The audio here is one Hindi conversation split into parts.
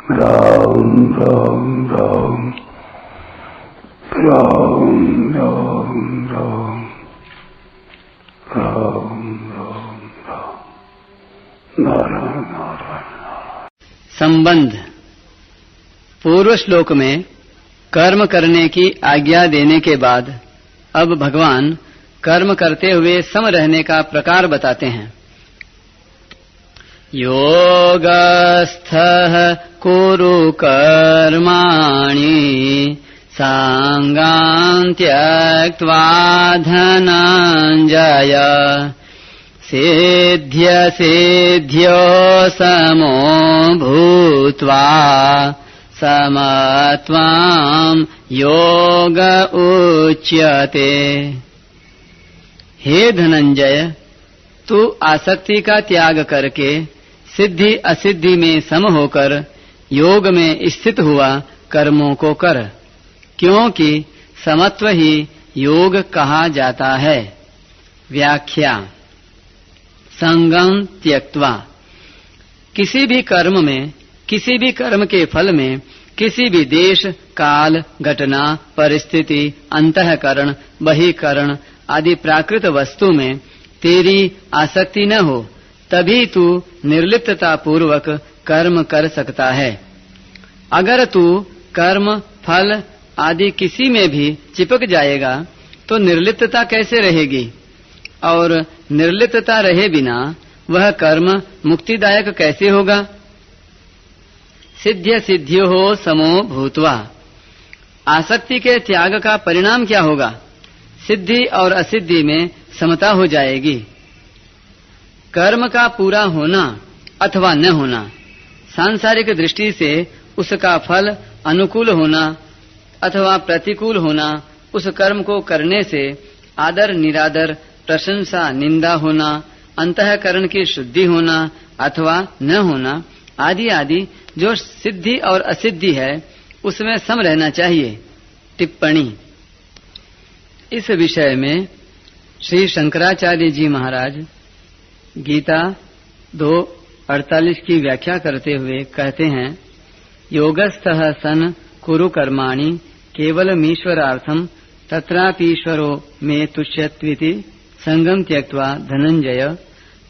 राम राम राम राम राम राम राम राम राम नारायण नारायण। संबंध। पूर्व श्लोक में कर्म करने की आज्ञा देने के बाद अब भगवान कर्म करते हुए सम रहने का प्रकार बताते हैं। योगस्थः कुरु कर्माणि सांगां त्यक्त्वा धनञ्जय सिद्ध्यो समो भूत्वा समत्वां योग उच्यते। हे धनंजय, तू आसक्ति का त्याग करके सिद्धि असिद्धि में सम होकर योग में स्थित हुआ कर्मों को कर, क्योंकि समत्व ही योग कहा जाता है। व्याख्या। संगम त्यक्त्वा, किसी भी कर्म में, किसी भी कर्म के फल में, किसी भी देश काल घटना परिस्थिति अंतःकरण बहिकरण आदि प्राकृत वस्तु में तेरी आसक्ति न हो, तभी तू निर्लिप्तता पूर्वक कर्म कर सकता है। अगर तू कर्म फल आदि किसी में भी चिपक जाएगा तो निर्लिप्तता कैसे रहेगी, और निर्लिप्तता रहे बिना वह कर्म मुक्तिदायक कैसे होगा। सिद्ध्य सिद्ध्यो समो भूत्वा, आसक्ति के त्याग का परिणाम क्या होगा। सिद्धि और असिद्धि में समता हो जाएगी। कर्म का पूरा होना अथवा न होना, सांसारिक दृष्टि से उसका फल अनुकूल होना अथवा प्रतिकूल होना, उस कर्म को करने से आदर निरादर प्रशंसा निंदा होना, अंतःकरण की शुद्धि होना अथवा न होना आदि आदि जो सिद्धि और असिद्धि है उसमें सम रहना चाहिए। टिप्पणी। इस विषय में श्री शंकराचार्य जी महाराज गीता 2:48 की व्याख्या करते हुए कहते हैं, योगस्थः सन कुरु कर्माणि केवलमीश्वरार्थम तत्रापीश्वरो मे तुष्यत्विति संगम त्यक्त्वा धनंजय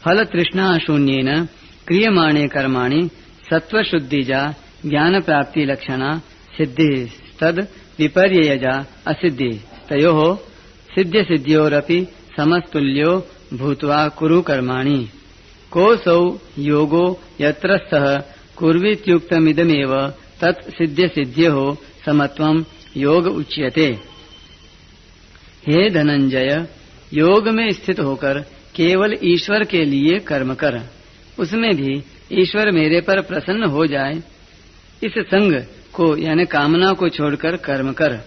फल तृष्णा शून्येन क्रियमाणे कर्माणि सत्वशुद्धिजा ज्ञान प्राप्ति लक्षणा सिद्धि तद विपर्ययजा असिद्धि तयोः सिद्ध्य सिद्ध्योरपि समस्तुल्यो भूत्वा कुरु कर्माणि कोऽसौ योगो यत्रस्थः कुर्वीत्युक्तमिदमेव तत् सिद्ध्य सिद्ध्योः समत्वं योग उच्यते। हे धनंजय, योग में स्थित होकर केवल ईश्वर के लिए कर्म कर, उसमें भी ईश्वर मेरे पर प्रसन्न हो जाए, इस संग को यानी कामना को छोड़कर कर्म कर।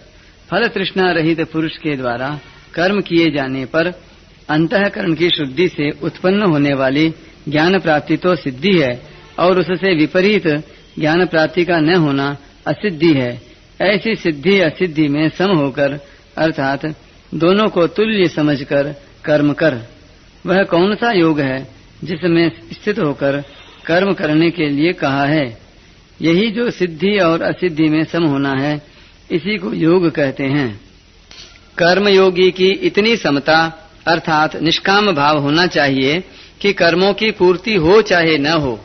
फल तृष्णा रहित पुरुष के द्वारा कर्म किए जाने पर अंतःकरण की शुद्धि से उत्पन्न होने वाली ज्ञान प्राप्ति तो सिद्धि है, और उससे विपरीत ज्ञान प्राप्ति का न होना असिद्धि है। ऐसी सिद्धि असिद्धि में सम होकर अर्थात दोनों को तुल्य समझकर कर्म कर। वह कौन सा योग है जिसमें स्थित होकर कर्म करने के लिए कहा है। यही जो सिद्धि और असिद्धि में सम होना है, इसी को योग कहते हैं। कर्मयोगी की इतनी समता अर्थात निष्काम भाव होना चाहिए कि कर्मों की पूर्ति हो चाहे न हो,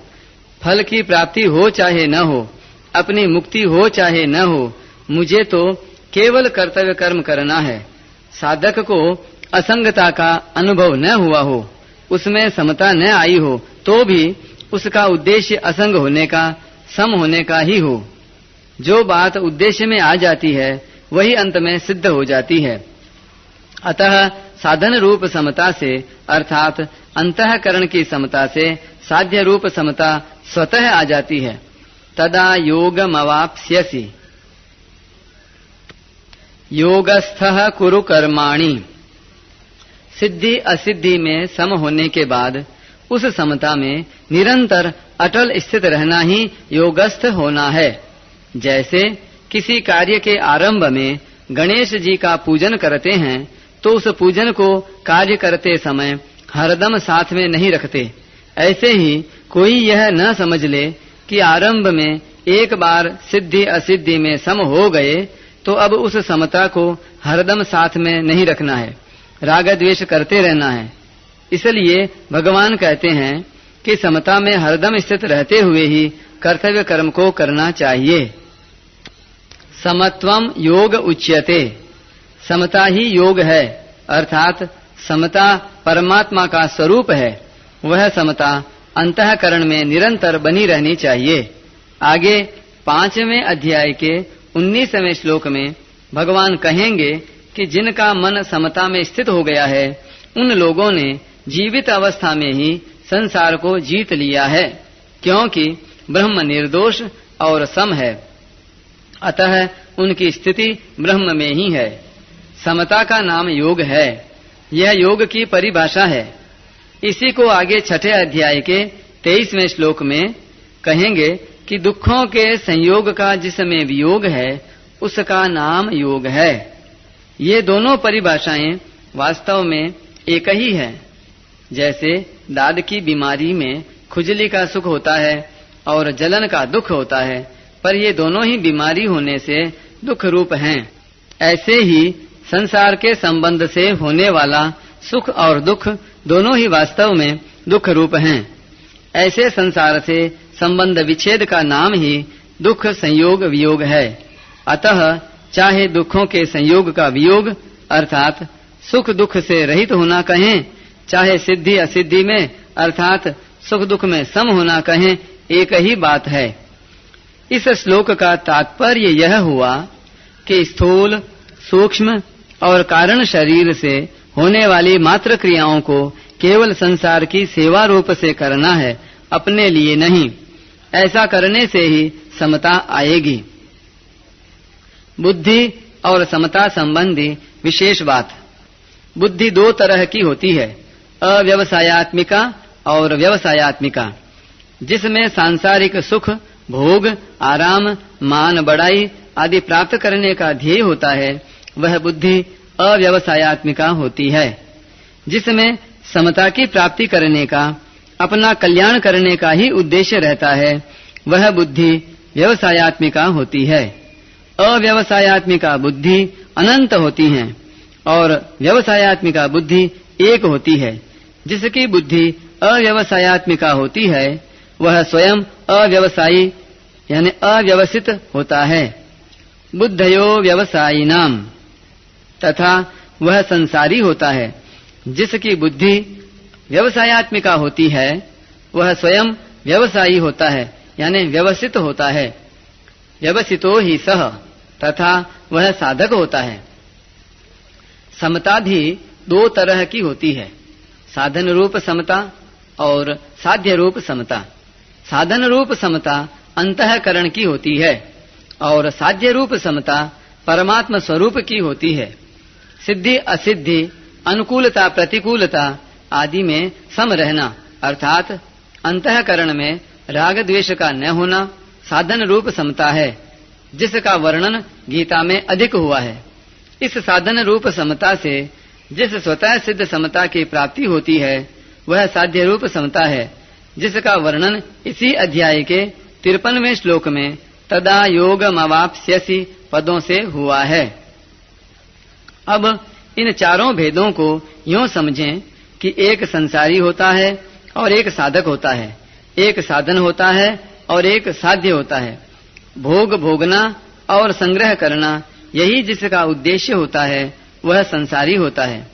फल की प्राप्ति हो चाहे न हो, अपनी मुक्ति हो चाहे न हो, मुझे तो केवल कर्तव्य कर्म करना है। साधक को असंगता का अनुभव न हुआ हो, उसमें समता न आई हो, तो भी उसका उद्देश्य असंग होने का, सम होने का ही हो। जो बात उद्देश्य में आ जाती है वही अंत में सिद्ध हो जाती है। अतः साधन रूप समता से अर्थात अंतःकरण की समता से साध्य रूप समता स्वतः आ जाती है। तदा योगमवाप्स्यसि। योगस्थः कुरु कर्माणि, सिद्धि असिद्धि में सम होने के बाद उस समता में निरंतर अटल स्थित रहना ही योगस्थ होना है। जैसे किसी कार्य के आरंभ में गणेश जी का पूजन करते हैं तो उस पूजन को कार्य करते समय हरदम साथ में नहीं रखते। ऐसे ही कोई यह न समझ ले कि आरंभ में एक बार सिद्धि असिद्धि में सम हो गए तो अब उस समता को हरदम साथ में नहीं रखना है, राग द्वेष करते रहना है। इसलिए भगवान कहते हैं कि समता में हरदम स्थित रहते हुए ही कर्तव्य कर्म को करना चाहिए। समत्वम योग उच्यते, समता ही योग है, अर्थात समता परमात्मा का स्वरूप है। वह समता अंतःकरण में निरंतर बनी रहनी चाहिए। आगे 5वें अध्याय के 19वें श्लोक में भगवान कहेंगे कि जिनका मन समता में स्थित हो गया है, उन लोगों ने जीवित अवस्था में ही संसार को जीत लिया है, क्योंकि ब्रह्म निर्दोष और सम है। अतः उनकी स्थिति ब्रह्म में ही है। समता का नाम योग है। यह योग की परिभाषा है। इसी को आगे 6ठे अध्याय के 23वें श्लोक में कहेंगे कि दुखों के संयोग का जिसमें वियोग है, उसका नाम योग है। ये दोनों परिभाषाएं वास्तव में एक ही है। जैसे दाद की बीमारी में खुजली का सुख होता है और जलन का दुख होता है, पर ये दोनों ही बीमारी होने से दुख रूप हैं। ऐसे ही संसार के संबंध से होने वाला सुख और दुख दोनों ही वास्तव में दुख रूप हैं। ऐसे संसार से संबंध विच्छेद का नाम ही दुख संयोग वियोग है। अतः चाहे दुखों के संयोग का वियोग अर्थात सुख दुख से रहित होना कहें, चाहे सिद्धि असिद्धि में अर्थात सुख दुख में सम होना कहें, एक ही बात है। इस श्लोक का तात्पर्य यह हुआ कि स्थूल, सूक्ष्म और कारण शरीर से होने वाली मात्र क्रियाओं को केवल संसार की सेवा रूप से करना है, अपने लिए नहीं। ऐसा करने से ही समता आएगी। बुद्धि और समता संबंधी विशेष बात। बुद्धि दो तरह की होती है, अव्यवसायत्मिका और व्यवसायत्मिका। जिसमें सांसारिक सुख, भोग, आराम, मान बढ़ाई आदि प्राप्त करने का ध्येय होता है, वह बुद्धि अव्यवसायत्मिका होती है। जिसमें समता की प्राप्ति करने का, अपना कल्याण करने का ही उद्देश्य रहता है, वह बुद्धि व्यवसायत्मिका होती है। अव्यवसायत्मिका बुद्धि अनंत होती है और व्यवसायत्मिका बुद्धि एक होती है। जिसकी बुद्धि अव्यवसायत्मिका होती है, वह स्वयं अव्यवसायी यानी अव्यवसित होता है। बुद्धयो व्यवसायिनाम, तथा वह संसारी होता है। जिसकी बुद्धि व्यवसायत्मिका होती है, वह स्वयं व्यवसायी होता है यानी व्यवसित होता है। व्यवसितो ही सह, तथा वह साधक होता है। समता भी दो तरह की होती है, साधन रूप समता और साध्य रूप समता। साधन रूप समता अंतःकरण की होती है और साध्य रूप समता परमात्मा स्वरूप की होती है। सिद्धि असिद्धि, अनुकूलता प्रतिकूलता आदि में सम रहना अर्थात अंतःकरण में राग द्वेष का न होना साधन रूप समता है, जिसका वर्णन गीता में अधिक हुआ है। इस साधन रूप समता से जिस स्वतः सिद्ध समता की प्राप्ति होती है, वह साध्य रूप समता है, जिसका वर्णन इसी अध्याय के 53वें श्लोक में तदा योगमवाप्स्यसि पदों से हुआ है। अब इन चारों भेदों को यूं समझें कि एक संसारी होता है और एक साधक होता है, एक साधन होता है और एक साध्य होता है। भोग भोगना और संग्रह करना यही जिसका उद्देश्य होता है, वह संसारी होता है।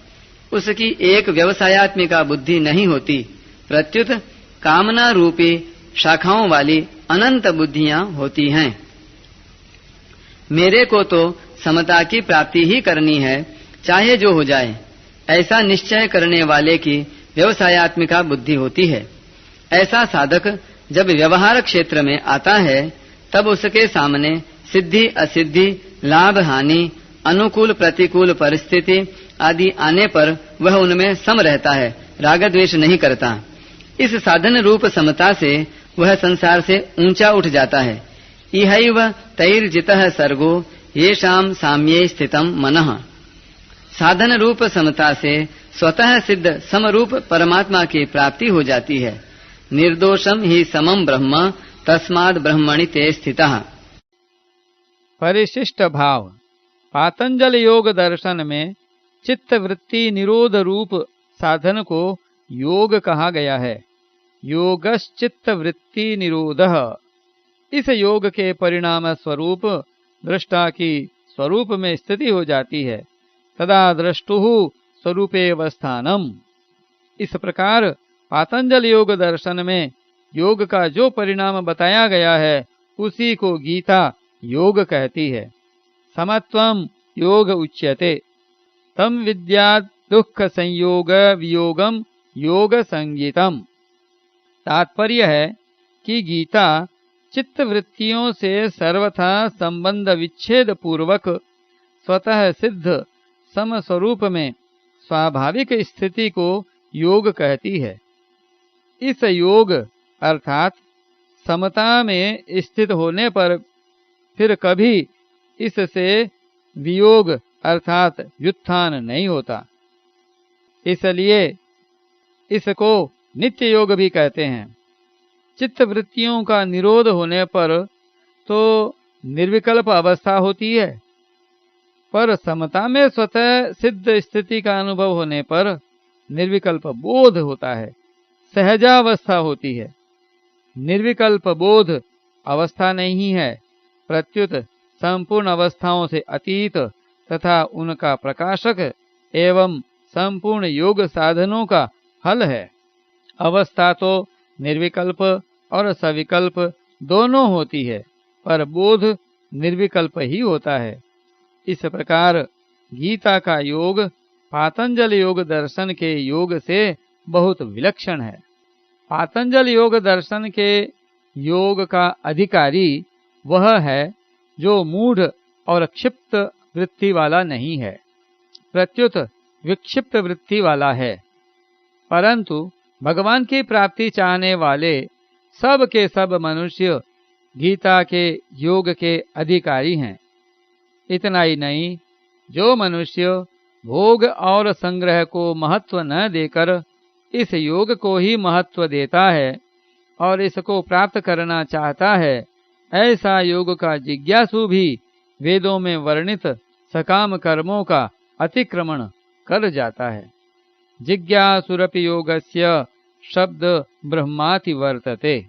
उसकी एक व्यवसायत्मिका बुद्धि नहीं होती, प्रत्युत कामना रूपी शाखाओं वाली अनंत बुद्धियां होती हैं। मेरे को तो समता की प्राप्ति ही करनी है, चाहे जो हो जाए, ऐसा निश्चय करने वाले की व्यवसायत्मिका बुद्धि होती है। ऐसा साधक जब व्यवहार क्षेत्र में आता है, तब उसके सामने सिद्धि असिद्धि, लाभ हानि, अनुकूल प्रतिकूल परिस्थिति आदि आने पर वह उनमें सम रहता है, राग द्वेष नहीं करता। इस साधन रूप समता से वह संसार से ऊंचा उठ जाता है। इहैव तैर्जितः सर्गो येषाम साम्ये स्थितम मनः। साधन रूप समता से स्वतः सिद्ध समरूप परमात्मा की प्राप्ति हो जाती है। निर्दोषम ही समम ब्रह्म तस्माद् ब्रह्मणि ते स्थितः। परिशिष्ट भाव। पातंजल योग दर्शन में चित्त वृत्ति निरोध रूप साधन को योग कहा गया है। योगश्चित्त वृत्ति निरोधः। इस योग के परिणाम स्वरूप दृष्टा की स्वरूप में स्थिति हो जाती है। तदा द्रष्टुः स्वरूपेवस्थानम। इस प्रकार पातंजल योग दर्शन में योग का जो परिणाम बताया गया है उसी को गीता योग कहती है। समत्वम योग उच्यते। तम विद्यात् दुख संयोग वियोगम योग संगीतम। तात्पर्य है कि गीता चित्त वृत्तियों से सर्वथा संबंध विच्छेद पूर्वक स्वतः सिद्ध समस्वरूप में स्वाभाविक स्थिति को योग कहती है। इस योग अर्थात समता में स्थित होने पर फिर कभी इससे वियोग अर्थात व्युत्थान नहीं होता। इसलिए इसको नित्य योग भी कहते हैं। चित्त वृत्तियों का निरोध होने पर तो निर्विकल्प अवस्था होती है, पर समता में स्वतः सिद्ध स्थिति का अनुभव होने पर निर्विकल्प बोध होता है, सहजावस्था होती है। निर्विकल्प बोध अवस्था नहीं है, प्रत्युत संपूर्ण अवस्थाओं से अतीत तथा उनका प्रकाशक एवं संपूर्ण योग साधनों का फल है। अवस्था तो निर्विकल्प और सविकल्प दोनों होती है, पर बोध निर्विकल्प ही होता है। इस प्रकार गीता का योग पातंजल योग दर्शन के योग से बहुत विलक्षण है। पातंजल योग दर्शन के योग का अधिकारी वह है जो मूढ़ और क्षिप्त वृत्ति वाला नहीं है, प्रत्युत विक्षिप्त वृत्ति वाला है। परंतु भगवान की प्राप्ति चाहने वाले सब के सब मनुष्य गीता के योग के अधिकारी हैं। इतना ही नहीं, जो मनुष्य भोग और संग्रह को महत्व न देकर इस योग को ही महत्व देता है और इसको प्राप्त करना चाहता है, ऐसा योग का जिज्ञासु भी वेदों में वर्णित सकाम कर्मों का अतिक्रमण कर जाता है। जिज्ञासुरपि योगस्य शब्द ब्रह्माति वर्तते।